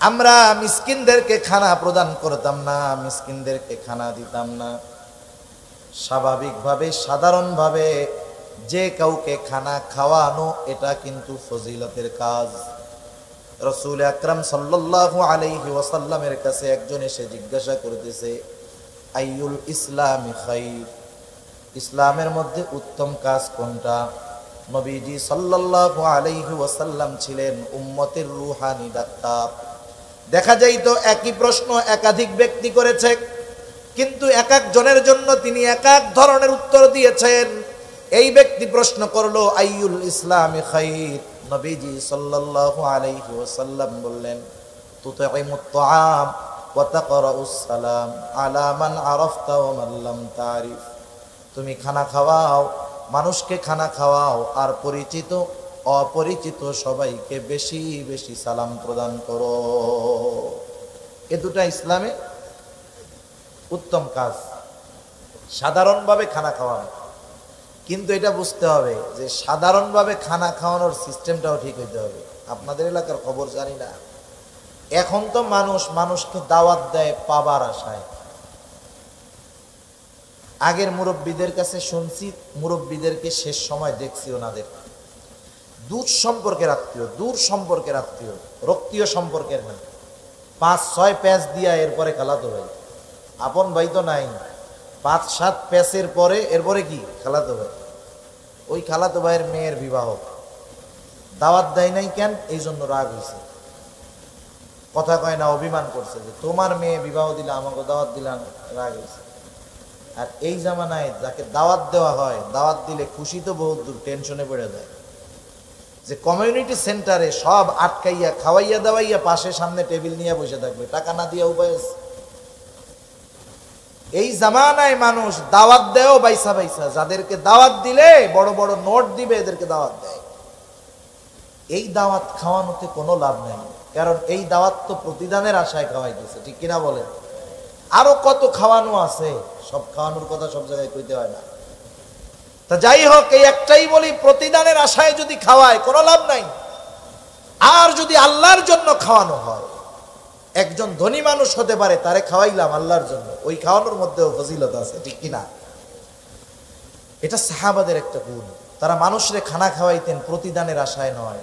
আমরা মিসকিনদেরকে খানা প্রদান করতাম না, মিসকিনদেরকে খানা দিতাম না। স্বাভাবিকভাবে সাধারণভাবে যে কাউকে খানা খাওয়ানো এটা কিন্তু ফজিলতের কাজ। রাসূল আকরাম সাল্লাল্লাহু আলাইহি ওয়াসাল্লামের কাছে একজন এসে জিজ্ঞাসা করতেছে, আইয়ুল ইসলামি খাইর, ইসলামের মধ্যে উত্তম কাজ কোনটা? নবীজি সাল্লাল্লাহু আলাইহি ওয়াসাল্লাম ছিলেন উম্মতের রূহানি ডাক্তার। দেখা যায় তো একই প্রশ্ন একাধিক ব্যক্তি করেছে, কিন্তু এক এক জনের জন্য তিনি এক এক ধরনের উত্তর দিয়েছেন। এই ব্যক্তি প্রশ্ন করলো আইয়ুল ইসলামি খাইর, নবীজি সাল্লাল্লাহু আলাইহি ওয়াসাল্লাম বললেন, তুতঈমুত তাআম ওয়া তাকরাউস সালাম আলা মান আরাফতা ওয়া মান লাম তারিফ। তুমি খানা খাওয়াও, মানুষকে খানা খাওয়াও, আর পরিচিত অপরিচিত সবাইকে বেশি বেশি সালাম প্রদান করো। এ দুটা ইসলামে উত্তম কাজ, সাধারণভাবে খানা খাওয়ানো। কিন্তু এটা বুঝতে হবে যে সাধারণভাবে খানা খাওয়ানোর সিস্টেমটাও ঠিক হইতে হবে। আপনাদের এলাকার খবর জানি না, এখন তো মানুষকে দাওয়াত দেয় পাবার আশায়। আগের মুরব্বীদের কাছে শুনছি, মুরব্বীদেরকে শেষ সময় দেখছি ওনাদের দূর সম্পর্কের আত্মীয়, দূর সম্পর্কের আত্মীয়, রক্তীয় সম্পর্কের না, 5-6 প্যাচ দিয়া এরপরে খালাতো ভাই। আপন ভাই তো নাই, 5-7 প্যাচের পরে এরপরে কি খালাতো ভাই। ওই খালাতো ভাইয়ের মেয়ের বিবাহ, দাওয়াত দেয় নাই কেন? এই জন্য রাগ হয়েছে, কথা কয় না, অভিমান করছে যে তোমার মেয়ে বিবাহ দিলে আমাকে দাওয়াত দিলাম, রাগ হয়েছে। আর এই জামানায় যাকে দাওয়াত দেওয়া হয়, দাওয়াত দিলে খুশি তো বহুত দূর, টেনশনে পড়ে যায় যে কমিউনিটি সেন্টারে সব আটকাইয়া খাওয়াইয়া দাওয়াইয়া পাশে সামনে টেবিল নিয়ে বসে থাকবে, টাকা না দিয়া উপায় আছে। এই জামানায় মানুষ দাওয়াত দেও বাইসা বাইসা, যাদেরকে দাওয়াত দিলে বড় বড় নোট দিবে এদেরকে দাওয়াত দেয়। এই দাওয়াত খাওয়ানোতে কোনো লাভ নেই, কারণ এই দাওয়াত তো প্রতিদানের আশায় খাওয়াইতেছে, ঠিক কিনা বলেন? আরো কত খাওয়ানো আছে, সব খাওয়ানোর কথা সব জায়গায় কইতে হয় না। তা যাই হোক, এই একটাই বলি, প্রতিদানের আশায় যদি খাওয়ায় কোনো লাভ নাই। আর যদি আল্লাহর জন্য খাওয়ানো হয়, একজন ধনী মানুষ হতে পারে, তারে খাওয়াইলাম আল্লাহর জন্য, ওই খাওয়ানোর মধ্যেও ফজিলত আছে, ঠিক কিনা? এটা সাহাবাদের একটা গুণ, তারা মানুষরে খানা খাওয়াইতেন প্রতিদানের আশায় নয়।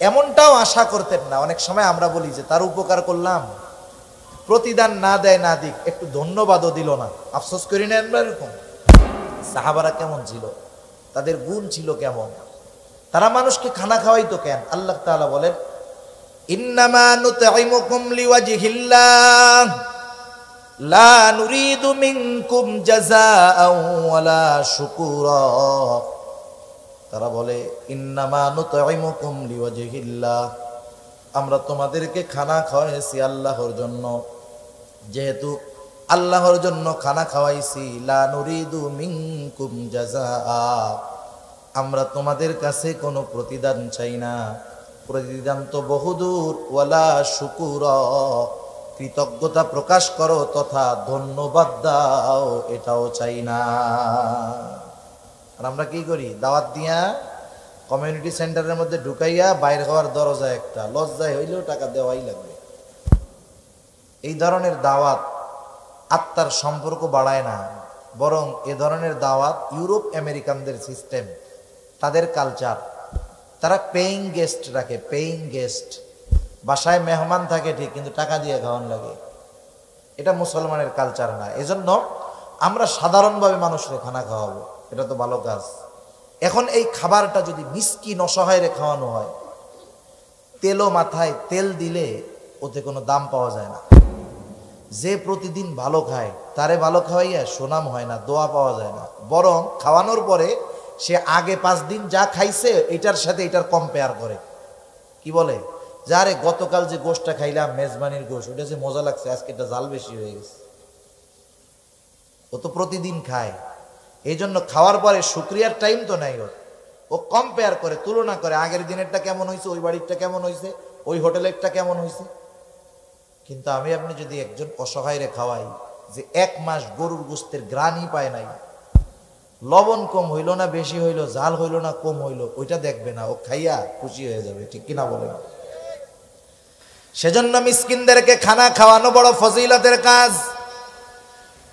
এমনটাও আশা করতেন না। অনেক সময় আমরা বলি যে তার উপকার করলাম, প্রতিদান না দেয় না দিক, একটু ধন্যবাদও দিল না, আফসোস করি না আমরা এরকম? সাহাবারা কেমন ছিল, তাদের গুণ ছিল কেমন, তারা মানুষকে খানা খাওয়াইতো কেন? আল্লাহ তাআলা বলেন, ইন্নামা নুতঈমুকুম লিওয়াজহিল্লাহ লা নুরিদু মিনকুম জাযাআও ওয়ালা শুকুরা। তারা বলে, ইন্নামা নুতঈমুকুম লিওয়াজহিল্লাহ, আমরা তোমাদেরকে খানা খাওয়াইছি আল্লাহর জন্য, যেহেতু আল্লাহর জন্য খানা খাওয়াইছি, লা নুরিদু মিনকুম জাযাআ, আমরা তোমাদের কাছে কোনো প্রতিদান চাই না। প্রতিদান তো বহুদূর, ওয়ালা শুকুরা, কৃতজ্ঞতা প্রকাশ করো তথা ধন্যবাদ দাও, এটাও চাই না। আর আমরা কি করি? দাওয়াত দিয়া কমিউনিটি সেন্টারের মধ্যে ঢুকাইয়া বাইর হওয়ার দরজা একটা, লজ্জায় হইলেও টাকা দেওয়াই লাগবে। এই ধরনের দাওয়াত আত্মার সম্পর্ক বাড়ায় না, বরং এ ধরনের দাওয়াত ইউরোপ আমেরিকানদের সিস্টেম, তাদের কালচার। তারা পেইং গেস্ট রাখে, পেইং গেস্ট, বাসায় মেহমান থাকে ঠিক, কিন্তু টাকা দিয়ে খাওয়ান লাগে। এটা মুসলমানের কালচার না। এজন্য আমরা সাধারণভাবে মানুষকে খানা খাওয়াবো, এটা তো ভালো কাজ। এখন এই খাবারটা যদি মিসকিন অসহায়রে খাওয়ানো হয়, তেলও মাথায় তেল দিলে ওতে কোনো দাম পাওয়া যায় না। যে প্রতিদিন ভালো খায় তারে ভালো খাওয়াইয়া সুনাম হয় না, দোয়া পাওয়া যায় না, বরং খাওয়ানোর পরে সে আগে 5 দিন যা খাইছে এটার সাথে এটার কম্পেয়ার করে, কি বলে, যারে গতকাল যে গোশটা খাইলাম মেজবানির গোশ, ওটা যে মজা লাগছে, আজকে এটা জাল বেশি হয়ে গেছে। ও তো প্রতিদিন খায়, এই জন্য খাওয়ার পরে শুকরিয়ার টাইম তো নাই ওর, ও কম্পেয়ার করে, তুলনা করে, আগের দিনেরটা কেমন হয়েছে, ওই বাড়িরটা কেমন হয়েছে, ওই হোটেলেরটা কেমন হয়েছে। কিন্তু আমি আপনি যদি একজন অসহায়রে খাওয়াই, যে 1 মাস গরুর গোশতের গ্রানই পায় নাই, লবণ কম হইল না বেশি হইল, ঝাল হইল না কম হইল, ওইটা দেখবে না, ও খাইয়া খুশি হয়ে যাবে, ঠিক কিনা বলেন? সেজন্য মিসকিনদেরকে খানা খাওয়ানো বড় ফজিলতের কাজ।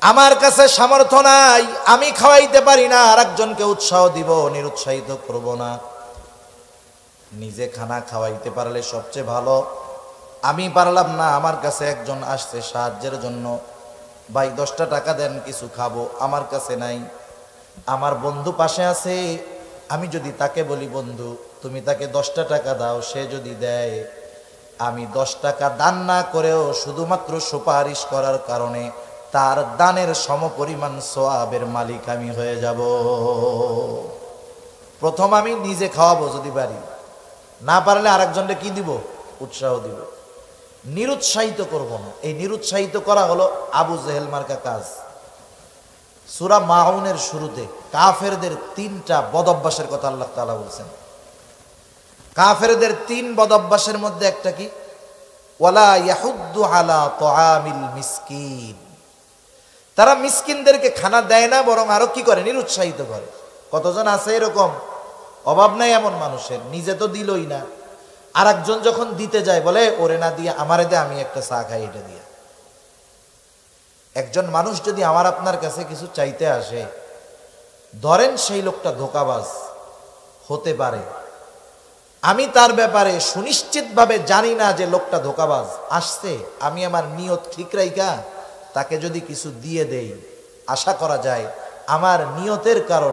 আমার কাছে সামর্থ্য নাই, আমি খাওয়াইতে পারি না, আরেকজনকে উৎসাহ দিব, নিরুৎসাহিত করব না। নিজে খানা খাওয়াইতে পারলে সবচেয়ে ভালো। আমি পারলাম না, আমার কাছে একজন আসছে সাহায্যের জন্য, ভাই 10টা টাকা দেন কিছু খাবো, আমার কাছে নাই। আমার বন্ধু পাশে আছে, আমি যদি তাকে বলি বন্ধু তুমি তাকে 10টা টাকা দাও, সে যদি দেয়, আমি 10 টাকা দান না করেও শুধুমাত্র সুপারিশ করার কারণে তার দানের সমপরিমাণ সওয়াবের মালিক আমি হয়ে যাব। প্রথম আমি নিজে খাওয়াবো যদি পারি, না পারলে আরেকজনকে কি দিব? উৎসাহ দিব, নিরুৎসাহিত করব না। এই নিরুৎসাহিত করা হলো আবু জেহেল মার্কা কাজ। সূরা মাউনের শুরুতে কাফেরদের 3টা বদঅভ্যাসের কথা আল্লাহ তাআলা বলছেন। কাফেরদের 3 বদঅভ্যাসের মধ্যে একটা কি? ওয়ালা ইয়াহুদ্দু আলা তুআমিল মিসকিন। তারা মিসকিনদেরকে খানা দেয় না, বরং আরো কি করে? নিরুৎসাহিত করে। কতজন আছে এরকম? অভাব নাই এমন মানুষের, নিজে তো দিলই না, আরেকজন যখন দিতে যায় বলে ওরে না দিয়ে আমারে দে, আমি একটা চা খাই এটা দিয়ে। একজন মানুষ যদি আমার আপনার কাছে কিছু চাইতে আসে, ধরেন সেই লোকটা ধোঁকাবাজ হতে পারে, আমি তার ব্যাপারে সুনিশ্চিতভাবে জানি না যে লোকটা ধোঁকাবাজ আসছে, আমি আমার নিয়ত ঠিক রাইখা তাকে যদি কিছু দিয়ে দেই, আশা করা যায় আমার নিয়তের কারণে